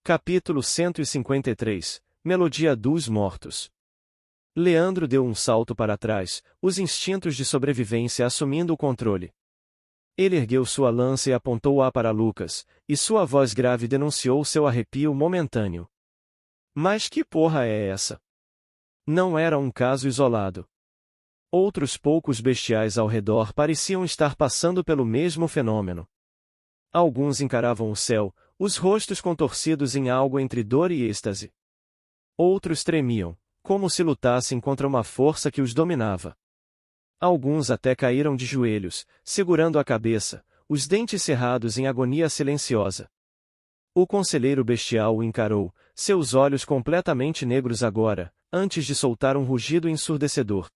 Capítulo 153 Melodia dos Mortos. Leandro deu um salto para trás, os instintos de sobrevivência assumindo o controle. Ele ergueu sua lança e apontou-a para Lucas, e sua voz grave denunciou seu arrepio momentâneo. Mas que porra é essa? Não era um caso isolado. Outros poucos bestiais ao redor pareciam estar passando pelo mesmo fenômeno. Alguns encaravam o céu, os rostos contorcidos em algo entre dor e êxtase. Outros tremiam, como se lutassem contra uma força que os dominava. Alguns até caíram de joelhos, segurando a cabeça, os dentes cerrados em agonia silenciosa. O conselheiro bestial o encarou, seus olhos completamente negros agora, antes de soltar um rugido ensurdecedor.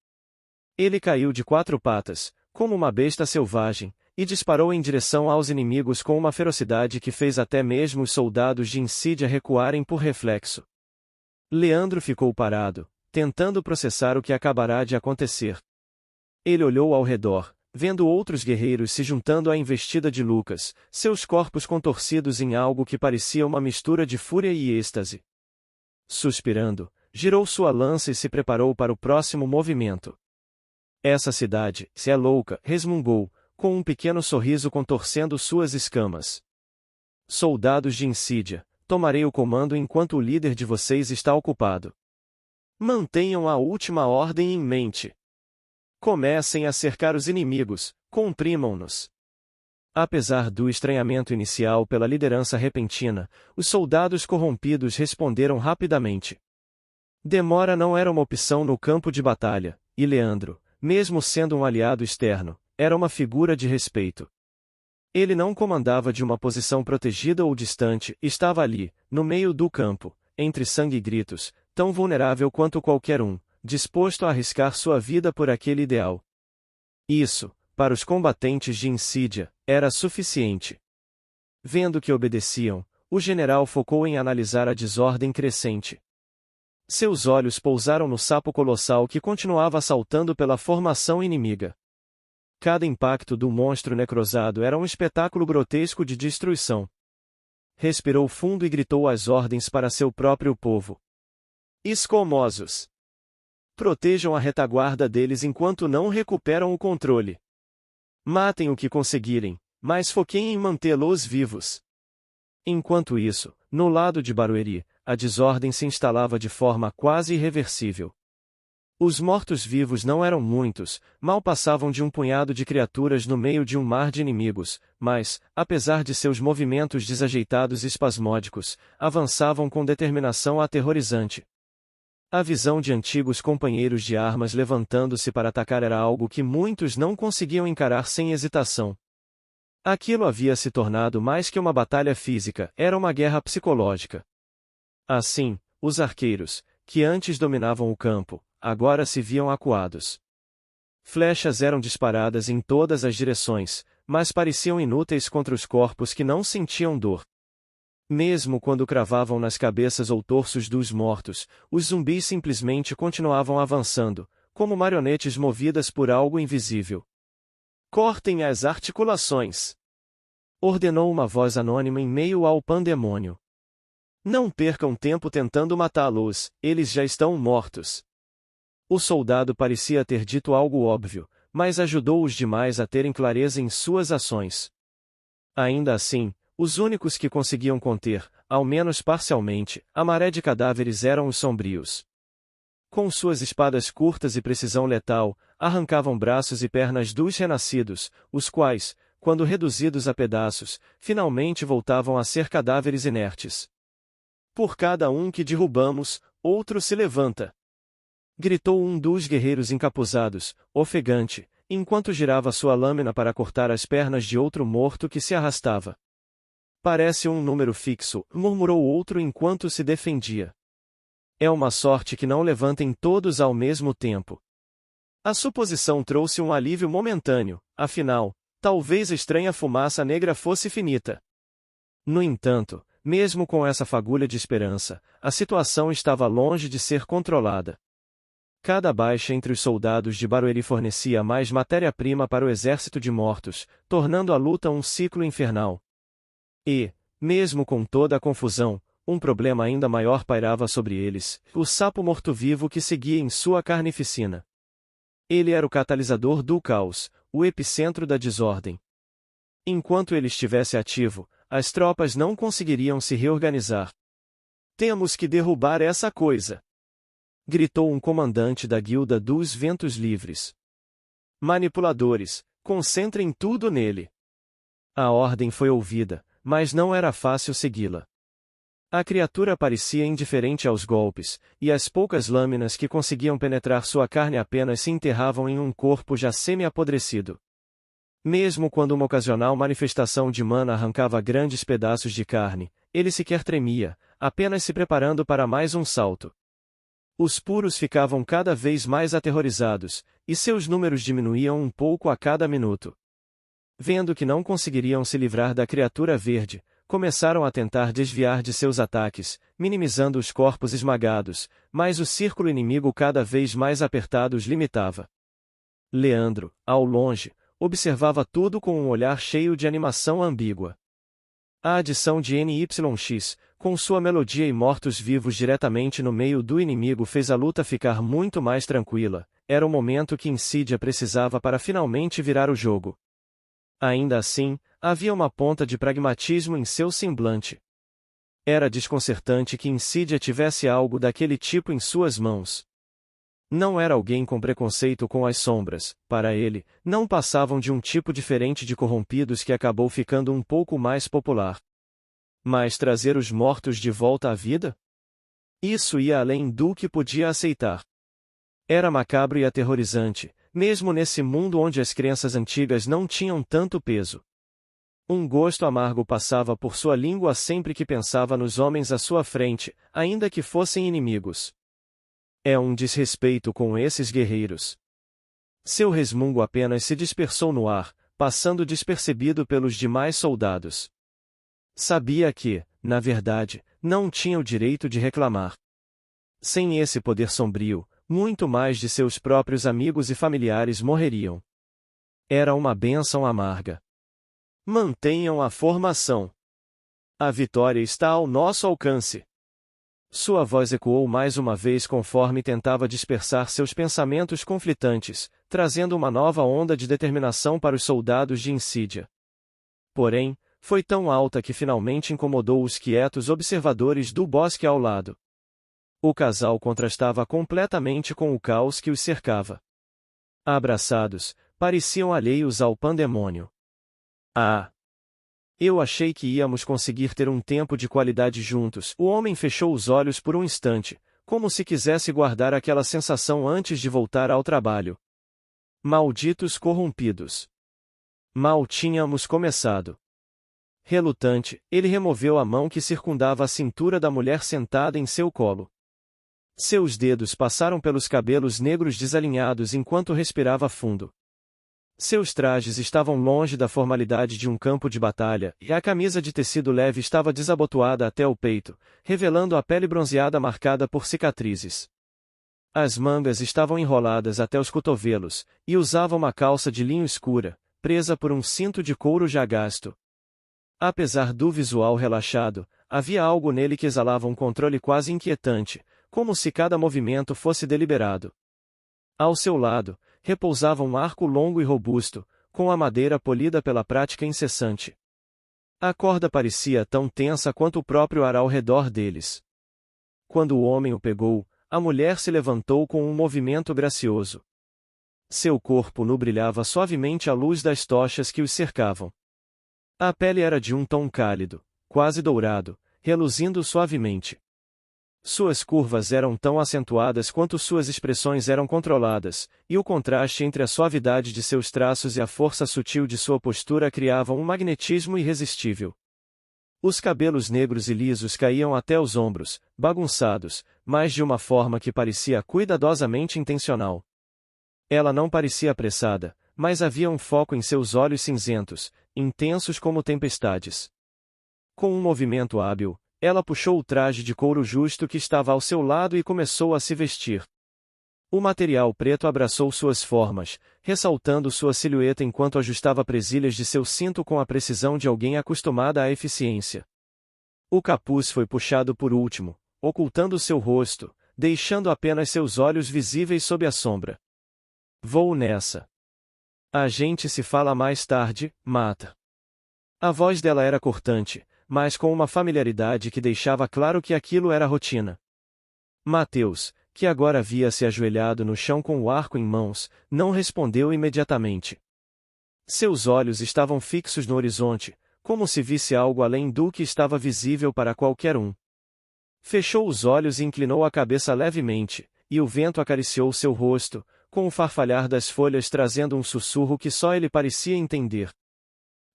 Ele caiu de quatro patas, como uma besta selvagem, e disparou em direção aos inimigos com uma ferocidade que fez até mesmo os soldados de Insídia recuarem por reflexo. Leandro ficou parado, tentando processar o que acabará de acontecer. Ele olhou ao redor, vendo outros guerreiros se juntando à investida de Lucas, seus corpos contorcidos em algo que parecia uma mistura de fúria e êxtase. Suspirando, girou sua lança e se preparou para o próximo movimento. Essa cidade, se é louca, resmungou, com um pequeno sorriso contorcendo suas escamas. Soldados de Insídia, tomarei o comando enquanto o líder de vocês está ocupado. Mantenham a última ordem em mente. Comecem a cercar os inimigos, comprimam-nos. Apesar do estranhamento inicial pela liderança repentina, os soldados corrompidos responderam rapidamente. Demora não era uma opção no campo de batalha, e Leandro, mesmo sendo um aliado externo, era uma figura de respeito. Ele não comandava de uma posição protegida ou distante, estava ali, no meio do campo, entre sangue e gritos, tão vulnerável quanto qualquer um, disposto a arriscar sua vida por aquele ideal. Isso, para os combatentes de Insídia, era suficiente. Vendo que obedeciam, o general focou em analisar a desordem crescente. Seus olhos pousaram no sapo colossal que continuava saltando pela formação inimiga. Cada impacto do monstro necrosado era um espetáculo grotesco de destruição. Respirou fundo e gritou as ordens para seu próprio povo. Escomosos! Protejam a retaguarda deles enquanto não recuperam o controle. Matem o que conseguirem, mas foquem em mantê-los vivos. Enquanto isso, no lado de Barueri, a desordem se instalava de forma quase irreversível. Os mortos-vivos não eram muitos, mal passavam de um punhado de criaturas no meio de um mar de inimigos, mas, apesar de seus movimentos desajeitados e espasmódicos, avançavam com determinação aterrorizante. A visão de antigos companheiros de armas levantando-se para atacar era algo que muitos não conseguiam encarar sem hesitação. Aquilo havia se tornado mais que uma batalha física, era uma guerra psicológica. Assim, os arqueiros, que antes dominavam o campo, agora se viam acuados. Flechas eram disparadas em todas as direções, mas pareciam inúteis contra os corpos que não sentiam dor. Mesmo quando cravavam nas cabeças ou torsos dos mortos, os zumbis simplesmente continuavam avançando, como marionetes movidas por algo invisível. Cortem as articulações! Ordenou uma voz anônima em meio ao pandemônio. Não percam tempo tentando matá-los, eles já estão mortos. O soldado parecia ter dito algo óbvio, mas ajudou os demais a terem clareza em suas ações. Ainda assim, os únicos que conseguiam conter, ao menos parcialmente, a maré de cadáveres eram os sombrios. Com suas espadas curtas e precisão letal, arrancavam braços e pernas dos renascidos, os quais, quando reduzidos a pedaços, finalmente voltavam a ser cadáveres inertes. Por cada um que derrubamos, outro se levanta. Gritou um dos guerreiros encapuzados, ofegante, enquanto girava sua lâmina para cortar as pernas de outro morto que se arrastava. Parece um número fixo, murmurou outro enquanto se defendia. É uma sorte que não levantem todos ao mesmo tempo. A suposição trouxe um alívio momentâneo, afinal, talvez a estranha fumaça negra fosse finita. No entanto, mesmo com essa fagulha de esperança, a situação estava longe de ser controlada. Cada baixa entre os soldados de Barueri fornecia mais matéria-prima para o exército de mortos, tornando a luta um ciclo infernal. E, mesmo com toda a confusão, um problema ainda maior pairava sobre eles: o sapo morto-vivo que seguia em sua carnificina. Ele era o catalisador do caos, o epicentro da desordem. Enquanto ele estivesse ativo, as tropas não conseguiriam se reorganizar. "Temos que derrubar essa coisa!" gritou um comandante da Guilda dos Ventos Livres. "Manipuladores, concentrem tudo nele." A ordem foi ouvida, mas não era fácil segui-la. A criatura parecia indiferente aos golpes, e as poucas lâminas que conseguiam penetrar sua carne apenas se enterravam em um corpo já semi-apodrecido. Mesmo quando uma ocasional manifestação de mana arrancava grandes pedaços de carne, ele sequer tremia, apenas se preparando para mais um salto. Os puros ficavam cada vez mais aterrorizados, e seus números diminuíam um pouco a cada minuto. Vendo que não conseguiriam se livrar da criatura verde, começaram a tentar desviar de seus ataques, minimizando os corpos esmagados, mas o círculo inimigo cada vez mais apertado os limitava. Leandro, ao longe, observava tudo com um olhar cheio de animação ambígua. A adição de NYX, com sua melodia e mortos-vivos diretamente no meio do inimigo, fez a luta ficar muito mais tranquila. Era o momento que Insidia precisava para finalmente virar o jogo. Ainda assim, havia uma ponta de pragmatismo em seu semblante. Era desconcertante que Insidia tivesse algo daquele tipo em suas mãos. Não era alguém com preconceito com as sombras, para ele, não passavam de um tipo diferente de corrompidos que acabou ficando um pouco mais popular. Mas trazer os mortos de volta à vida? Isso ia além do que podia aceitar. Era macabro e aterrorizante, mesmo nesse mundo onde as crenças antigas não tinham tanto peso. Um gosto amargo passava por sua língua sempre que pensava nos homens à sua frente, ainda que fossem inimigos. É um desrespeito com esses guerreiros. Seu resmungo apenas se dispersou no ar, passando despercebido pelos demais soldados. Sabia que, na verdade, não tinha o direito de reclamar. Sem esse poder sombrio, muito mais de seus próprios amigos e familiares morreriam. Era uma bênção amarga. Mantenham a formação. A vitória está ao nosso alcance. Sua voz ecoou mais uma vez conforme tentava dispersar seus pensamentos conflitantes, trazendo uma nova onda de determinação para os soldados de Insidia. Porém, foi tão alta que finalmente incomodou os quietos observadores do bosque ao lado. O casal contrastava completamente com o caos que os cercava. Abraçados, pareciam alheios ao pandemônio. "Ah! Eu achei que íamos conseguir ter um tempo de qualidade juntos." O homem fechou os olhos por um instante, como se quisesse guardar aquela sensação antes de voltar ao trabalho. Malditos corrompidos! Mal tínhamos começado. Relutante, ele removeu a mão que circundava a cintura da mulher sentada em seu colo. Seus dedos passaram pelos cabelos negros desalinhados enquanto respirava fundo. Seus trajes estavam longe da formalidade de um campo de batalha, e a camisa de tecido leve estava desabotoada até o peito, revelando a pele bronzeada marcada por cicatrizes. As mangas estavam enroladas até os cotovelos, e usava uma calça de linho escura, presa por um cinto de couro já gasto. Apesar do visual relaxado, havia algo nele que exalava um controle quase inquietante, como se cada movimento fosse deliberado. Ao seu lado, repousava um arco longo e robusto, com a madeira polida pela prática incessante. A corda parecia tão tensa quanto o próprio ar ao redor deles. Quando o homem o pegou, a mulher se levantou com um movimento gracioso. Seu corpo nu brilhava suavemente à luz das tochas que os cercavam. A pele era de um tom cálido, quase dourado, reluzindo suavemente. Suas curvas eram tão acentuadas quanto suas expressões eram controladas, e o contraste entre a suavidade de seus traços e a força sutil de sua postura criavam um magnetismo irresistível. Os cabelos negros e lisos caíam até os ombros, bagunçados, mas de uma forma que parecia cuidadosamente intencional. Ela não parecia apressada, mas havia um foco em seus olhos cinzentos, intensos como tempestades. Com um movimento hábil, ela puxou o traje de couro justo que estava ao seu lado e começou a se vestir. O material preto abraçou suas formas, ressaltando sua silhueta enquanto ajustava presilhas de seu cinto com a precisão de alguém acostumada à eficiência. O capuz foi puxado por último, ocultando seu rosto, deixando apenas seus olhos visíveis sob a sombra. Vou nessa. A gente se fala mais tarde, Mata. A voz dela era cortante, mas com uma familiaridade que deixava claro que aquilo era rotina. Mateus, que agora havia se ajoelhado no chão com o arco em mãos, não respondeu imediatamente. Seus olhos estavam fixos no horizonte, como se visse algo além do que estava visível para qualquer um. Fechou os olhos e inclinou a cabeça levemente, e o vento acariciou seu rosto, com o farfalhar das folhas trazendo um sussurro que só ele parecia entender.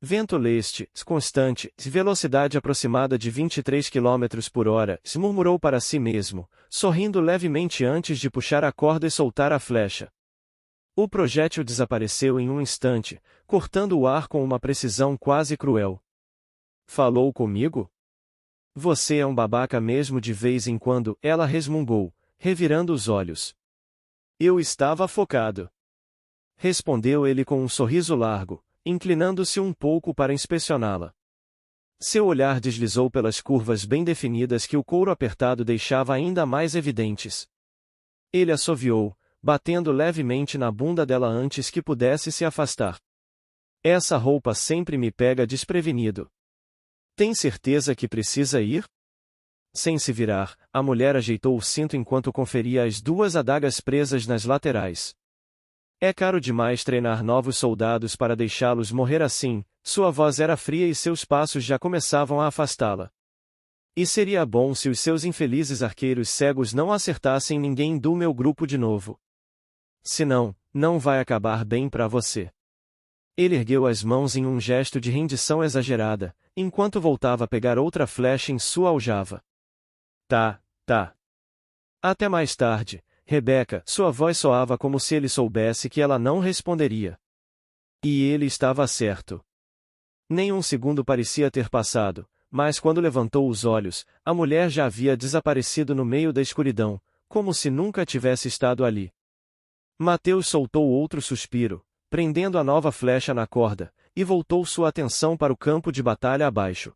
Vento leste, constante, velocidade aproximada de 23 km por hora, murmurou para si mesmo, sorrindo levemente antes de puxar a corda e soltar a flecha. O projétil desapareceu em um instante, cortando o ar com uma precisão quase cruel. Falou comigo? Você é um babaca mesmo de vez em quando, ela resmungou, revirando os olhos. Eu estava focado. Respondeu ele com um sorriso largo, inclinando-se um pouco para inspecioná-la. Seu olhar deslizou pelas curvas bem definidas que o couro apertado deixava ainda mais evidentes. Ele assoviou, batendo levemente na bunda dela antes que pudesse se afastar. Essa roupa sempre me pega desprevenido. Tem certeza que precisa ir? Sem se virar, a mulher ajeitou o cinto enquanto conferia as duas adagas presas nas laterais. É caro demais treinar novos soldados para deixá-los morrer assim, sua voz era fria e seus passos já começavam a afastá-la. E seria bom se os seus infelizes arqueiros cegos não acertassem ninguém do meu grupo de novo. Senão, não vai acabar bem para você. Ele ergueu as mãos em um gesto de rendição exagerada, enquanto voltava a pegar outra flecha em sua aljava. Tá. Até mais tarde, Rebeca. Sua voz soava como se ele soubesse que ela não responderia. E ele estava certo. Nem um segundo parecia ter passado, mas quando levantou os olhos, a mulher já havia desaparecido no meio da escuridão, como se nunca tivesse estado ali. Mateus soltou outro suspiro, prendendo a nova flecha na corda, e voltou sua atenção para o campo de batalha abaixo.